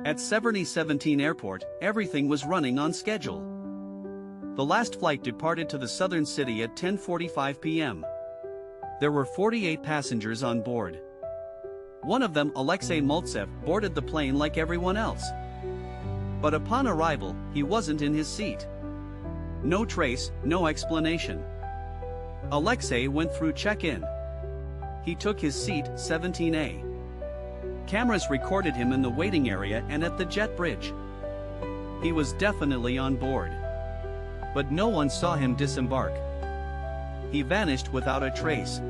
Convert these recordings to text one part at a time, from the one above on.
At Severny 17 Airport, everything was running on schedule. The last flight departed to the southern city at 10:45 p.m. There were 48 passengers on board. One of them, Alexei Maltsev, boarded the plane like everyone else. But upon arrival, he wasn't in his seat. No trace, no explanation. Alexei went through check-in. He took his seat, 17A. Cameras recorded him in the waiting area and at the jet bridge. He was definitely on board. But no one saw him disembark. He vanished without a trace.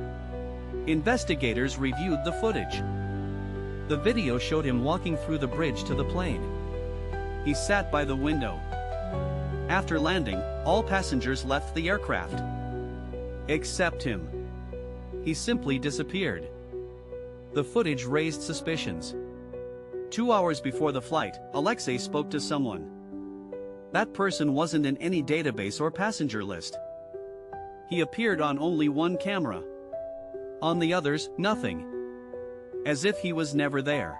Investigators reviewed the footage. The video showed him walking through the bridge to the plane. He sat by the window. After landing, all passengers left the aircraft. Except him. He simply disappeared. The footage raised suspicions. 2 hours before the flight, Alexei spoke to someone. That person wasn't in any database or passenger list. He appeared on only one camera. On the others, nothing. As if he was never there.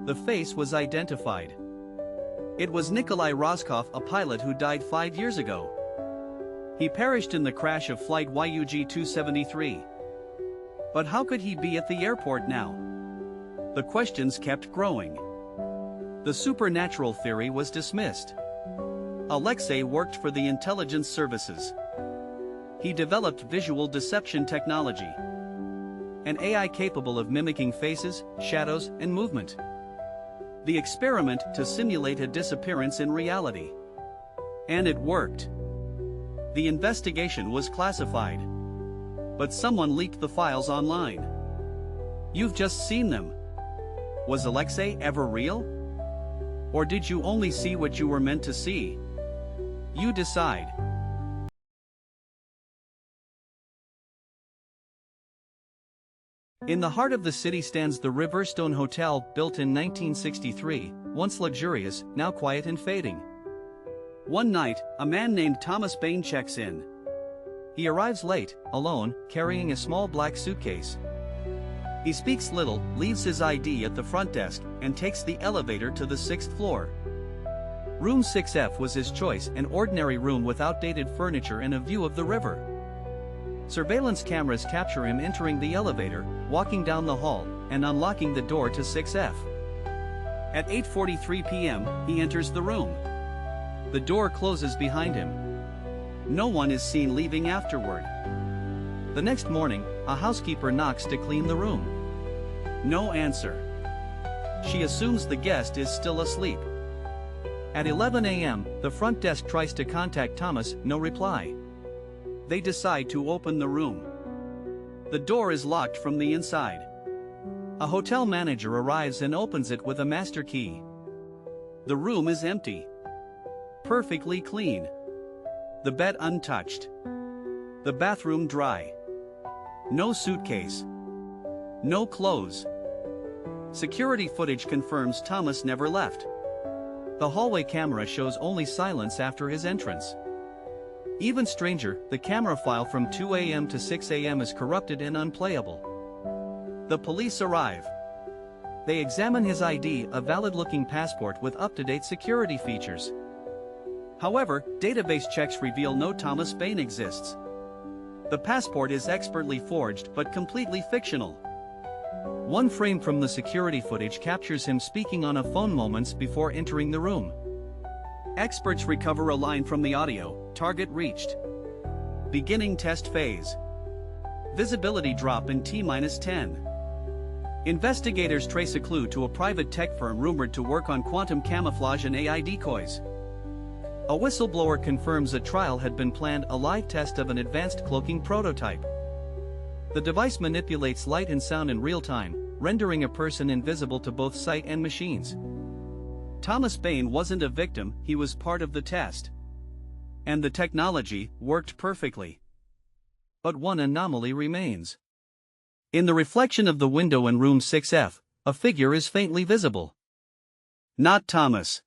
The face was identified. It was Nikolai Roscoff, a pilot who died 5 years ago. He perished in the crash of flight YUG-273. But how could he be at the airport now? The questions kept growing. The supernatural theory was dismissed. Alexei worked for the intelligence services. He developed visual deception technology. An AI capable of mimicking faces, shadows, and movement. The experiment to simulate a disappearance in reality. And it worked. The investigation was classified. But someone leaked the files online. You've just seen them. Was Alexei ever real? Or did you only see what you were meant to see? You decide. In the heart of the city stands the Riverstone Hotel, built in 1963, once luxurious, now quiet and fading. One night, a man named Thomas Bain checks in. He arrives late, alone, carrying a small black suitcase. He speaks little, leaves his ID at the front desk, and takes the elevator to the 6th floor. Room 6F was his choice, an ordinary room with outdated furniture and a view of the river. Surveillance cameras capture him entering the elevator, walking down the hall, and unlocking the door to 6F. At 8:43 p.m., he enters the room. The door closes behind him. No one is seen leaving afterward. The next morning, a housekeeper knocks to clean the room. No answer. She assumes the guest is still asleep. At 11 a.m., the front desk tries to contact Thomas, no reply. They decide to open the room. The door is locked from the inside. A hotel manager arrives and opens it with a master key. The room is empty. Perfectly clean. The bed untouched. The bathroom dry. No suitcase. No clothes. Security footage confirms Thomas never left. The hallway camera shows only silence after his entrance. Even stranger, the camera file from 2 a.m. to 6 a.m. is corrupted and unplayable. The police arrive. They examine his ID, a valid-looking passport with up-to-date security features. However, database checks reveal no Thomas Bain exists. The passport is expertly forged but completely fictional. One frame from the security footage captures him speaking on a phone moments before entering the room. Experts recover a line from the audio, "Target reached. Beginning test phase. Visibility drop in T-10. Investigators trace a clue to a private tech firm rumored to work on quantum camouflage and AI decoys. A whistleblower confirms a trial had been planned, a live test of an advanced cloaking prototype. The device manipulates light and sound in real time, rendering a person invisible to both sight and machines. Thomas Bain wasn't a victim, he was part of the test. And the technology worked perfectly. But one anomaly remains. In the reflection of the window in room 6F, a figure is faintly visible. Not Thomas.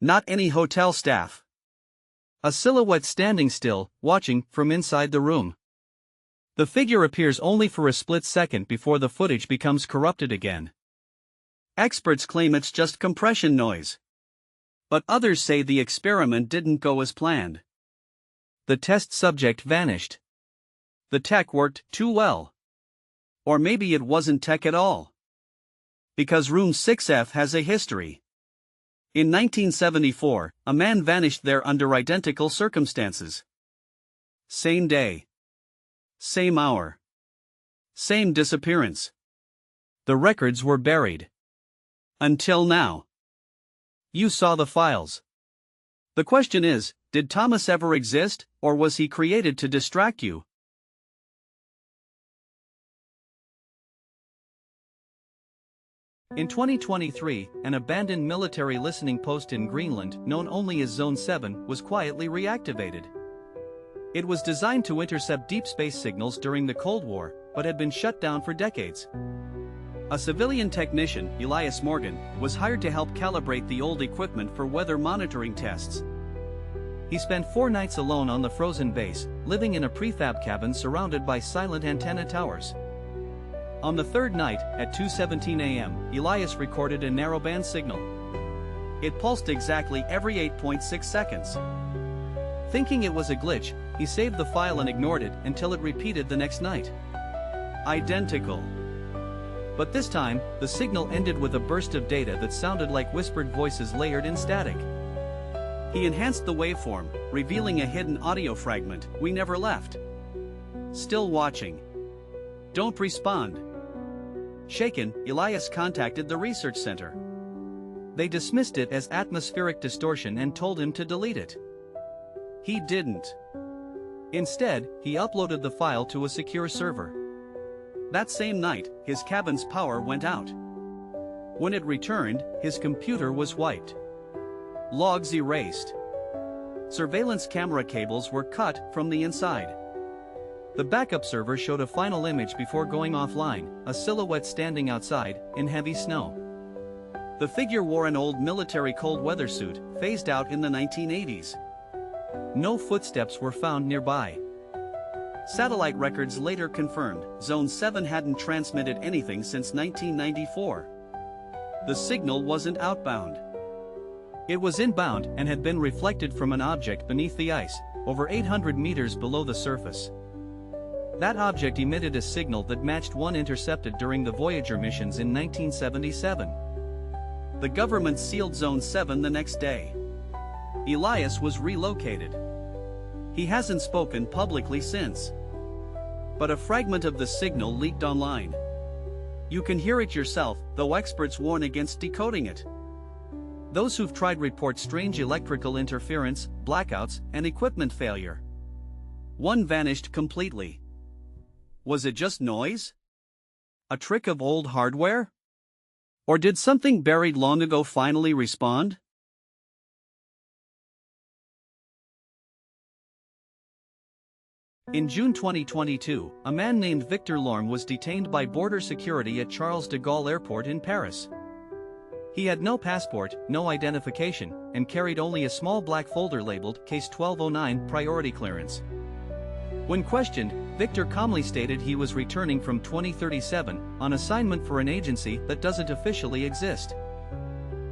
Not any hotel staff. A silhouette standing still, watching from inside the room. The figure appears only for a split second before the footage becomes corrupted again. Experts claim it's just compression noise. But others say the experiment didn't go as planned. The test subject vanished. The tech worked too well. Or maybe it wasn't tech at all. Because Room 6F has a history. In 1974, a man vanished there under identical circumstances. Same day. Same hour. Same disappearance. The records were buried. Until now. You saw the files. The question is, did Thomas ever exist, or was he created to distract you? In 2023, an abandoned military listening post in Greenland, known only as Zone 7, was quietly reactivated. It was designed to intercept deep space signals during the Cold War, but had been shut down for decades. A civilian technician, Elias Morgan, was hired to help calibrate the old equipment for weather monitoring tests. He spent 4 nights alone on the frozen base, living in a prefab cabin surrounded by silent antenna towers. On the third night, at 2:17 a.m., Elias recorded a narrowband signal. It pulsed exactly every 8.6 seconds. Thinking it was a glitch, he saved the file and ignored it until it repeated the next night. Identical. But this time, the signal ended with a burst of data that sounded like whispered voices layered in static. He enhanced the waveform, revealing a hidden audio fragment. "We never left. Still watching. Don't respond." Shaken, Elias contacted the research center. They dismissed it as atmospheric distortion and told him to delete it. He didn't. Instead, he uploaded the file to a secure server. That same night, his cabin's power went out. When it returned, his computer was wiped. Logs erased. Surveillance camera cables were cut from the inside. The backup server showed a final image before going offline, a silhouette standing outside, in heavy snow. The figure wore an old military cold weather suit, phased out in the 1980s. No footsteps were found nearby. Satellite records later confirmed Zone 7 hadn't transmitted anything since 1994. The signal wasn't outbound. It was inbound and had been reflected from an object beneath the ice, over 800 meters below the surface. That object emitted a signal that matched one intercepted during the Voyager missions in 1977. The government sealed Zone 7 the next day. Elias was relocated. He hasn't spoken publicly since. But a fragment of the signal leaked online. You can hear it yourself, though experts warn against decoding it. Those who've tried report strange electrical interference, blackouts, and equipment failure. One vanished completely. Was it just noise? A trick of old hardware? Or did something buried long ago finally respond? In June 2022, a man named Victor Lorme was detained by border security at Charles de Gaulle Airport in Paris. He had no passport, no identification, and carried only a small black folder labeled Case 1209 Priority Clearance. When questioned, Victor calmly stated he was returning from 2037, on assignment for an agency that doesn't officially exist.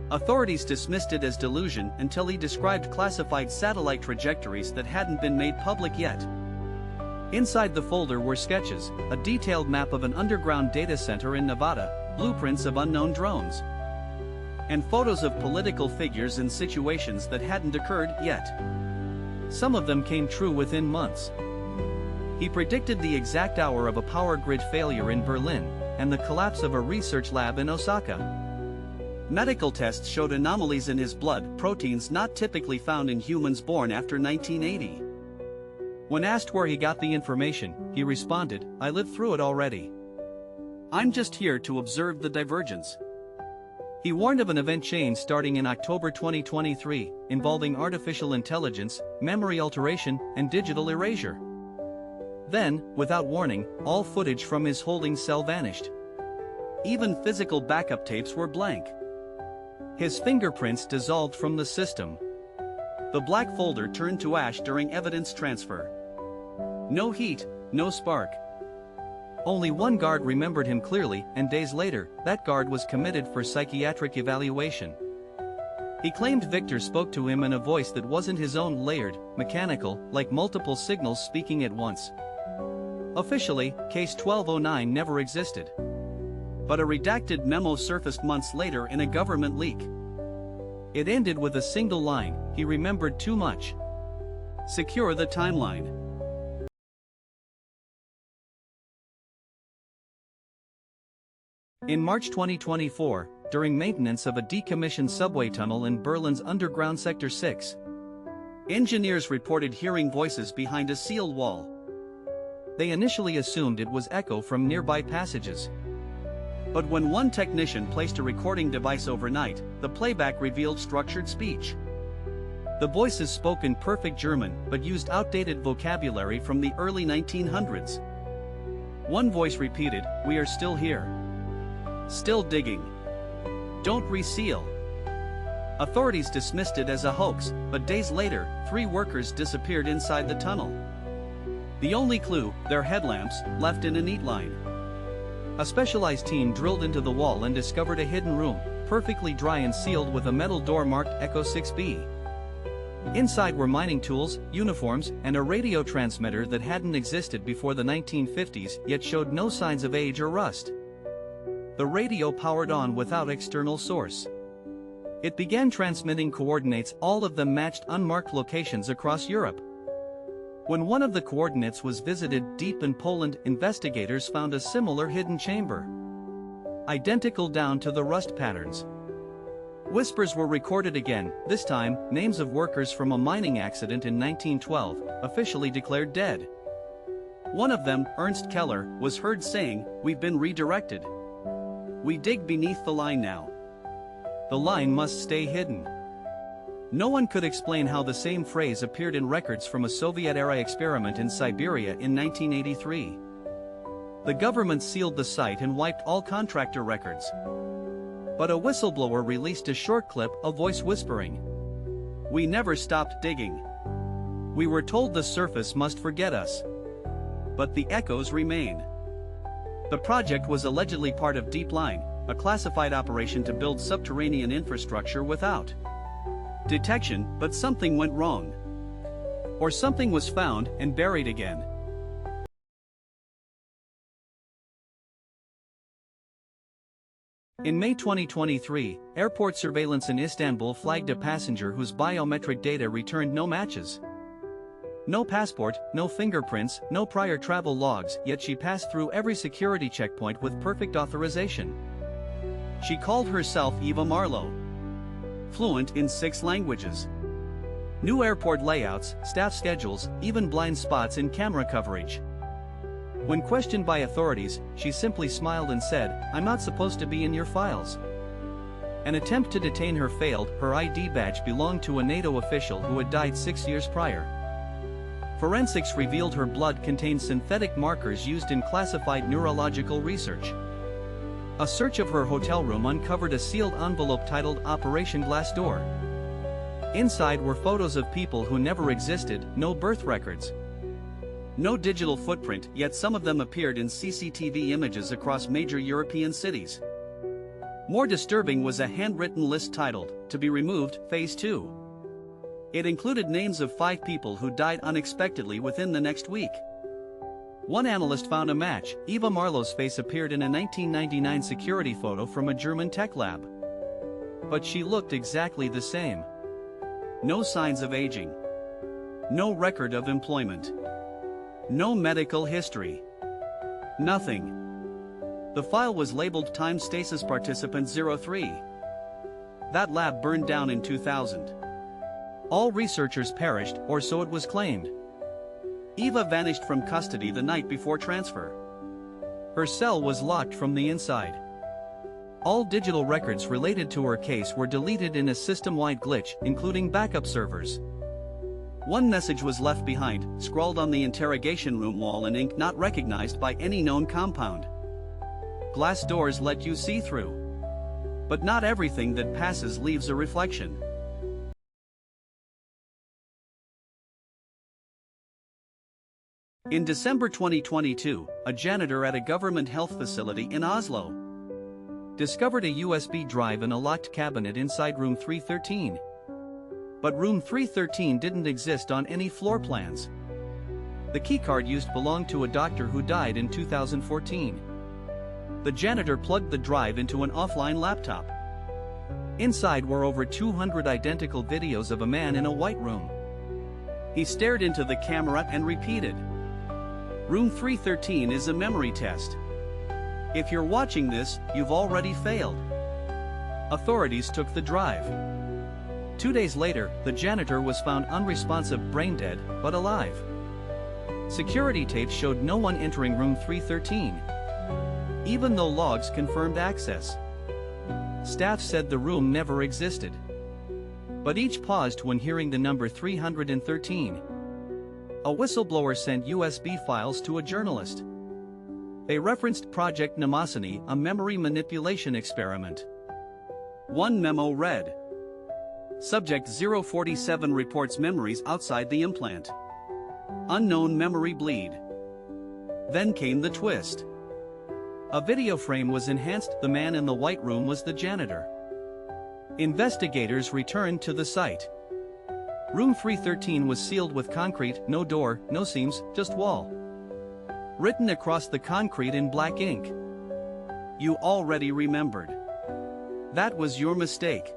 Authorities dismissed it as delusion until he described classified satellite trajectories that hadn't been made public yet. Inside the folder were sketches, a detailed map of an underground data center in Nevada, blueprints of unknown drones, and photos of political figures and situations that hadn't occurred yet. Some of them came true within months. He predicted the exact hour of a power grid failure in Berlin, and the collapse of a research lab in Osaka. Medical tests showed anomalies in his blood, proteins not typically found in humans born after 1980. When asked where he got the information, he responded, "I lived through it already. I'm just here to observe the divergence." He warned of an event chain starting in October 2023, involving artificial intelligence, memory alteration, and digital erasure. Then, without warning, all footage from his holding cell vanished. Even physical backup tapes were blank. His fingerprints dissolved from the system. The black folder turned to ash during evidence transfer. No heat, no spark. Only one guard remembered him clearly, and days later, that guard was committed for psychiatric evaluation. He claimed Victor spoke to him in a voice that wasn't his own, layered, mechanical, like multiple signals speaking at once. Officially, Case 1209 never existed. But a redacted memo surfaced months later in a government leak. It ended with a single line: "He remembered too much." Secure the timeline. In March 2024, during maintenance of a decommissioned subway tunnel in Berlin's underground Sector 6, engineers reported hearing voices behind a sealed wall. They initially assumed it was echo from nearby passages. But when one technician placed a recording device overnight, the playback revealed structured speech. The voices spoke in perfect German but used outdated vocabulary from the early 1900s. One voice repeated, "We are still here. Still digging. Don't reseal." Authorities dismissed it as a hoax, but days later, 3 workers disappeared inside the tunnel. The only clue, their headlamps, left in a neat line. A specialized team drilled into the wall and discovered a hidden room, perfectly dry and sealed with a metal door marked Echo 6B. Inside were mining tools, uniforms, and a radio transmitter that hadn't existed before the 1950s yet showed no signs of age or rust. The radio powered on without external source. It began transmitting coordinates, all of them matched unmarked locations across Europe. When one of the coordinates was visited deep in Poland, investigators found a similar hidden chamber, identical down to the rust patterns. Whispers were recorded again, this time, names of workers from a mining accident in 1912, officially declared dead. One of them, Ernst Keller, was heard saying, "We've been redirected. We dig beneath the line now. The line must stay hidden." No one could explain how the same phrase appeared in records from a Soviet-era experiment in Siberia in 1983. The government sealed the site and wiped all contractor records. But a whistleblower released a short clip, a voice whispering, "We never stopped digging. We were told the surface must forget us. But the echoes remain." The project was allegedly part of Deep Line, a classified operation to build subterranean infrastructure without detection, but something went wrong. Or something was found and buried again. In May 2023, airport surveillance in Istanbul flagged a passenger whose biometric data returned no matches. No passport, no fingerprints, no prior travel logs, yet she passed through every security checkpoint with perfect authorization. She called herself Eva Marlowe. Fluent in 6 languages. New airport layouts, staff schedules, even blind spots in camera coverage. When questioned by authorities, she simply smiled and said, "I'm not supposed to be in your files." An attempt to detain her failed. Her ID badge belonged to a NATO official who had died 6 years prior. Forensics revealed her blood contained synthetic markers used in classified neurological research. A search of her hotel room uncovered a sealed envelope titled Operation Glassdoor. Inside were photos of people who never existed, no birth records. No digital footprint, yet some of them appeared in CCTV images across major European cities. More disturbing was a handwritten list titled, "To be removed, Phase 2." It included names of 5 people who died unexpectedly within the next week. One analyst found a match. Eva Marlowe's face appeared in a 1999 security photo from a German tech lab. But she looked exactly the same. No signs of aging. No record of employment. No medical history. Nothing. The file was labeled Time Stasis Participant 03. That lab burned down in 2000. All researchers perished, or so it was claimed. Eva vanished from custody the night before transfer. Her cell was locked from the inside. All digital records related to her case were deleted in a system-wide glitch, including backup servers. One message was left behind, scrawled on the interrogation room wall in ink not recognized by any known compound. Glass doors let you see through. But not everything that passes leaves a reflection. In December 2022, a janitor at a government health facility in Oslo discovered a USB drive in a locked cabinet inside room 313. But room 313 didn't exist on any floor plans. The keycard used belonged to a doctor who died in 2014. The janitor plugged the drive into an offline laptop. Inside were over 200 identical videos of a man in a white room. He stared into the camera and repeated, "Room 313 is a memory test. If you're watching this, you've already failed." Authorities took the drive. 2 days later, the janitor was found unresponsive, brain dead, but alive. Security tapes showed no one entering room 313, even though logs confirmed access. Staff said the room never existed. But each paused when hearing the number 313. A whistleblower sent USB files to a journalist. They referenced Project Mnemosyne, a memory manipulation experiment. One memo read, "Subject 047 reports memories outside the implant. Unknown memory bleed." Then came the twist. A video frame was enhanced. The man in the white room was the janitor. Investigators returned to the site. Room 313 was sealed with concrete, no door, no seams, just wall. Written across the concrete in black ink. "You already remembered. That was your mistake."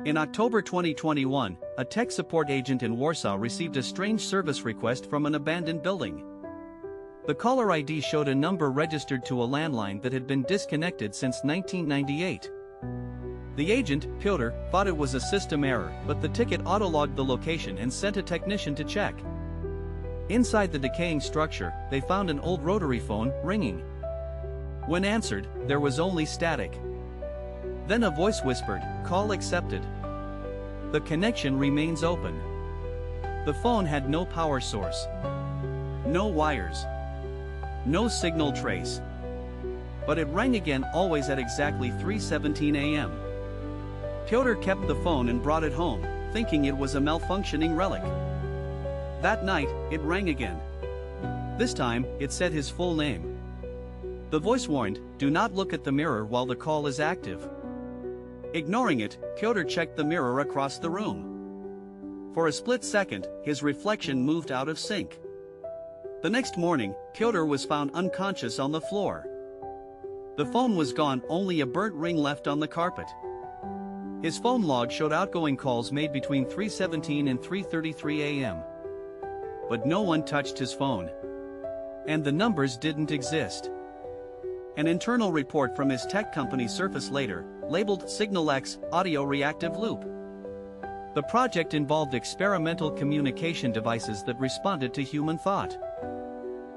In October 2021, a tech support agent in Warsaw received a strange service request from an abandoned building. The caller ID showed a number registered to a landline that had been disconnected since 1998. The agent, Piotr, thought it was a system error, but the ticket autologged the location and sent a technician to check. Inside the decaying structure, they found an old rotary phone ringing. When answered, there was only static. Then a voice whispered, "Call accepted." The connection remains open. The phone had no power source, no wires, no signal trace. But it rang again, always at exactly 3:17 a.m. Piotr kept the phone and brought it home, thinking it was a malfunctioning relic. That night, it rang again. This time, it said his full name. The voice warned, "Do not look at the mirror while the call is active." Ignoring it, Piotr checked the mirror across the room. For a split second, his reflection moved out of sync. The next morning, Piotr was found unconscious on the floor. The phone was gone, only a burnt ring left on the carpet. His phone log showed outgoing calls made between 3:17 and 3:33 a.m. But no one touched his phone. And the numbers didn't exist. An internal report from his tech company surfaced later, labeled Signal X, Audio Reactive Loop. The project involved experimental communication devices that responded to human thought.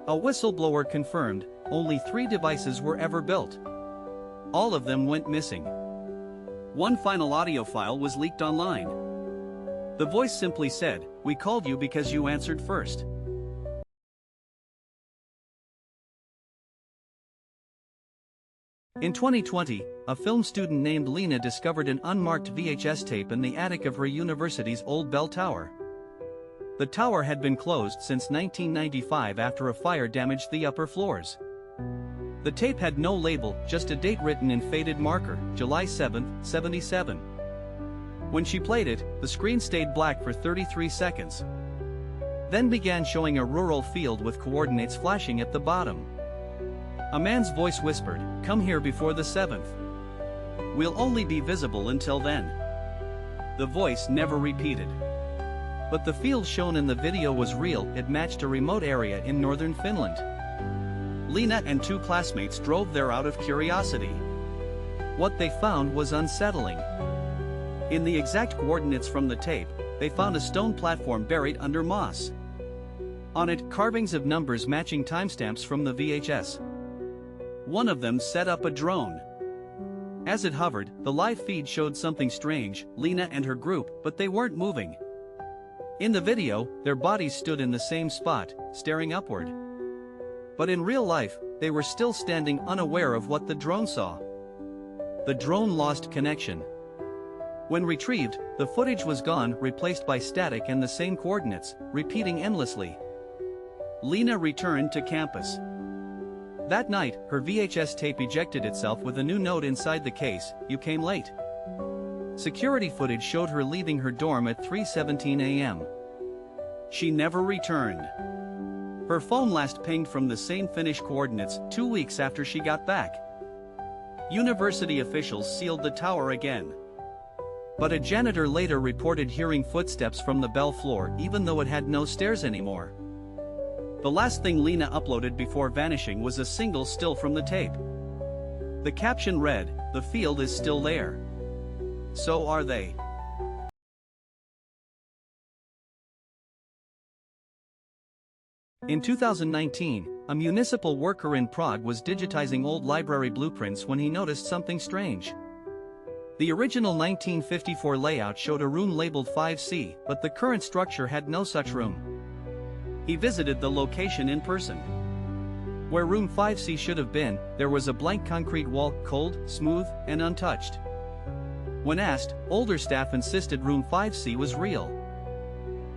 A whistleblower confirmed, only 3 devices were ever built. All of them went missing. One final audio file was leaked online. The voice simply said, "We called you because you answered first." In 2020, a film student named Lena discovered an unmarked VHS tape in the attic of her university's old bell tower. The tower had been closed since 1995 after a fire damaged the upper floors. The tape had no label, just a date written in faded marker, July 7, 77. When she played it, the screen stayed black for 33 seconds. Then began showing a rural field with coordinates flashing at the bottom. A man's voice whispered, "Come here before the 7th. We'll only be visible until then." The voice never repeated. But the field shown in the video was real. It matched a remote area in northern Finland. Lena and 2 classmates drove there out of curiosity. What they found was unsettling. In the exact coordinates from the tape, they found a stone platform buried under moss. On it, carvings of numbers matching timestamps from the VHS. One of them set up a drone. As it hovered, the live feed showed something strange, Lena and her group, but they weren't moving. In the video, their bodies stood in the same spot, staring upward. But in real life, they were still standing unaware of what the drone saw. The drone lost connection. When retrieved, the footage was gone, replaced by static and the same coordinates, repeating endlessly. Lena returned to campus. That night, her VHS tape ejected itself with a new note inside the case: "You came late." Security footage showed her leaving her dorm at 3:17 a.m. She never returned. Her phone last pinged from the same Finnish coordinates 2 weeks after she got back. University officials sealed the tower again. But a janitor later reported hearing footsteps from the bell floor even though it had no stairs anymore. The last thing Lena uploaded before vanishing was a single still from the tape. The caption read, "The field is still there. So are they." In 2019, a municipal worker in Prague was digitizing old library blueprints when he noticed something strange. The original 1954 layout showed a room labeled 5C, but the current structure had no such room. He visited the location in person. Where room 5C should have been, there was a blank concrete wall, cold, smooth, and untouched. When asked, older staff insisted room 5C was real.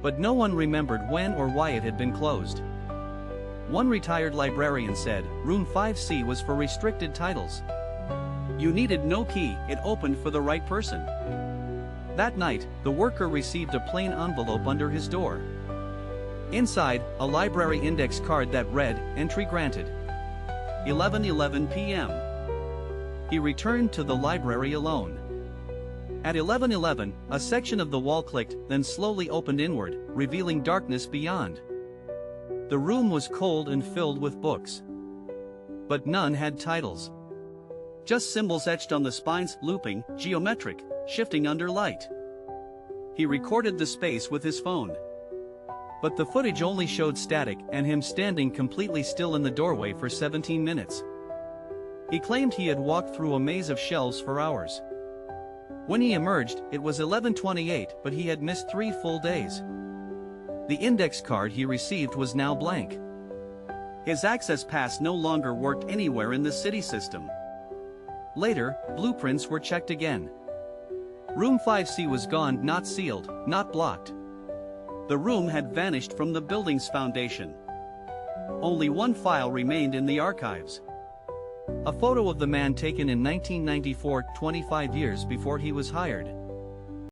But no one remembered when or why it had been closed. One retired librarian said, "Room 5C was for restricted titles. You needed no key, it opened for the right person." That night, the worker received a plain envelope under his door. Inside, a library index card that read, "Entry granted. 11:11 p.m. He returned to the library alone. At 11:11, a section of the wall clicked, then slowly opened inward, revealing darkness beyond. The room was cold and filled with books. But none had titles. Just symbols etched on the spines, looping, geometric, shifting under light. He recorded the space with his phone. But the footage only showed static and him standing completely still in the doorway for 17 minutes. He claimed he had walked through a maze of shelves for hours. When he emerged, it was 11:28, but he had missed 3 full days. The index card he received was now blank. His access pass no longer worked anywhere in the city system. Later, blueprints were checked again. Room 5C was gone, not sealed, not blocked. The room had vanished from the building's foundation. Only one file remained in the archives. A photo of the man taken in 1994, 25 years before he was hired.